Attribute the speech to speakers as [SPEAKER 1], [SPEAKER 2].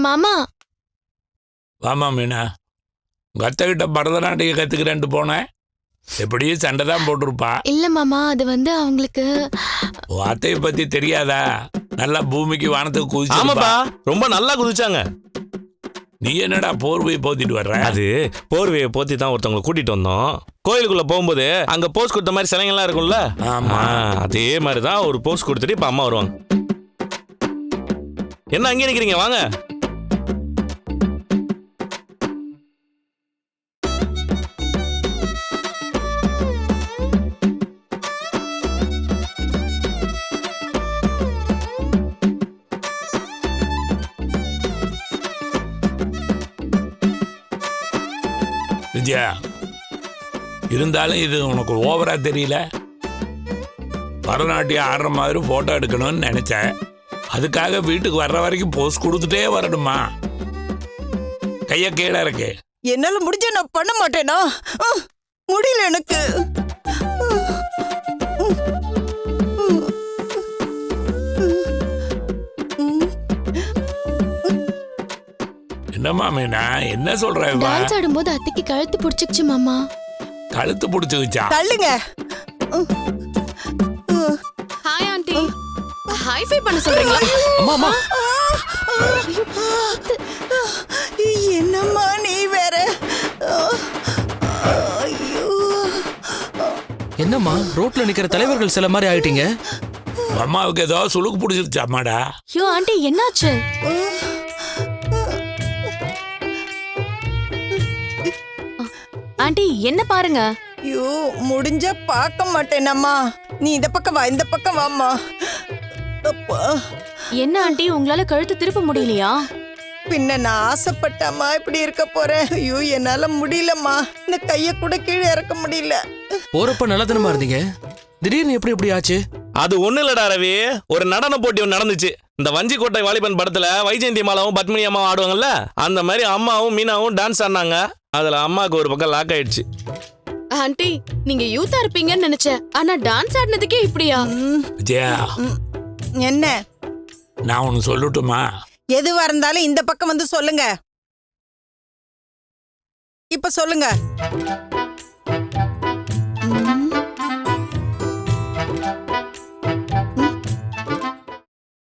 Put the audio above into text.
[SPEAKER 1] மாமா.
[SPEAKER 2] வாமா மீனா, உங்கள் அத்தைக்கிட்ட பரதநாட்டியம் கற்றுக்கிறேன்ட்டு போனேன். எப்படியும் சண்டை தான் போட்டிருப்பா.
[SPEAKER 1] இல்ல மாமா, அது அவங்களுக்கு
[SPEAKER 2] அத்தையை பற்றி தெரியாதா? நல்லா பூமிக்கு வானத்துக்கு குதிச்சு.
[SPEAKER 3] ஆமாப்பா, ரொம்ப நல்லா குதிச்சாங்க.
[SPEAKER 2] நீ என்னடா போர்வையை போத்திட்டு வர்ற?
[SPEAKER 3] அது போர்வையை போத்தி தான் ஒருத்தவங்களை கூட்டிட்டு வந்தோம். கோயிலுக்குள்ள போகும்போது அங்க போஸ் கொடுத்த மாதிரி சிலைங்கள்லாம் இருக்கும்ல, அதே மாதிரி தான் ஒரு போஸ் கொடுத்துட்டு இப்ப அம்மா வருவாங்க. என்ன அங்கே நிக்கிறீங்க, வாங்க.
[SPEAKER 2] விஜயா, இருந்தாலும் இது உனக்கு ஓவரா தெரியல. பரதநாட்டியம் ஆடுற மாதிரி போட்டோ எடுக்கணும்னு நினைச்சேன். அதுக்காக வீட்டுக்கு வர்ற வரைக்கும் போஸ் கொடுத்துட்டே வரணுமா? கைய கீழே இருக்கு.
[SPEAKER 4] என்னால முடிஞ்ச நான் பண்ண மாட்டேனா? முடியல எனக்கு.
[SPEAKER 2] என்னம்மா மீனா, என்ன சொல்ற?
[SPEAKER 1] டான்ஸ் ஆடும்போது அத்தைக்கு கழுத்து பிடிச்சிச்சு மாமா.
[SPEAKER 2] கழுத்து பிடிச்சிச்சா?
[SPEAKER 4] தள்ளுங்க.
[SPEAKER 5] Hi aunty. ஹைஃபை பண்ண சொல்றீங்களா?
[SPEAKER 3] அம்மா
[SPEAKER 4] என்னம்மா நீ வேற? ஐயோ,
[SPEAKER 6] என்னம்மா ரோட்ல நிக்கிற தலைவர்கள் சில மாதிரி ஆயிட்டீங்க?
[SPEAKER 2] அம்மாவுக்கு ஏதோ சுளுக்கு பிடிச்சிருச்சாமாடா?
[SPEAKER 1] ஐயோ ஆண்டி, என்னாச்சு?
[SPEAKER 5] ஆண்டி என்ன பாருங்க.
[SPEAKER 4] ஐயோ, முடிஞ்சா பார்க்க மாட்டேனம்மா. நீ இந்த பக்கம் வா, இந்த பக்கம் வாம்மா. அப்பா,
[SPEAKER 5] என்ன ஆண்டி, உங்களால கழுத்து திருப்ப முடியலையா?
[SPEAKER 4] பின்ன நான் ஆசைப்பட்டாமா இப்படி இருக்க போறேன். ஐயோ, என்னால முடியலம்மா. இந்த கைய கூட கீழே இறக்க முடியல.
[SPEAKER 6] போறப்ப நல்லதனமா இருந்தீங்க, திடீர்னு எப்படி இப்படி ஆச்சு?
[SPEAKER 3] அது ஒண்ணு இல்லடா ரவி, ஒரு நடன போட்டி ஒன்று நடந்துச்சு. இந்த வஞ்சிக்கோட்டை வாலிபன் படத்துல வைஜெயந்தி மாலாவும் பத்மினி அம்மாவும் ஆடுவாங்கல்ல, அந்த மாதிரி அம்மாவும் மீனாவும் டான்ஸ் ஆடினாங்க. அதுல அம்மாவுக்கு ஒரு பக்கம் லாக் ஆயிடுச்சு.
[SPEAKER 5] ஆண்டி, நீங்க யூத்தா இருப்பீங்கன்னு நினைச்சேன். ஆனா டான்ஸ் ஆடினதுக்கே இப்படியா?
[SPEAKER 2] விஜயா,
[SPEAKER 4] என்ன?
[SPEAKER 2] நான் ஒன்னு சொல்லட்டுமா?
[SPEAKER 4] எதுவா இருந்தாலும் இந்த பக்கம் வந்து சொல்லுங்க. இப்ப சொல்லுங்க.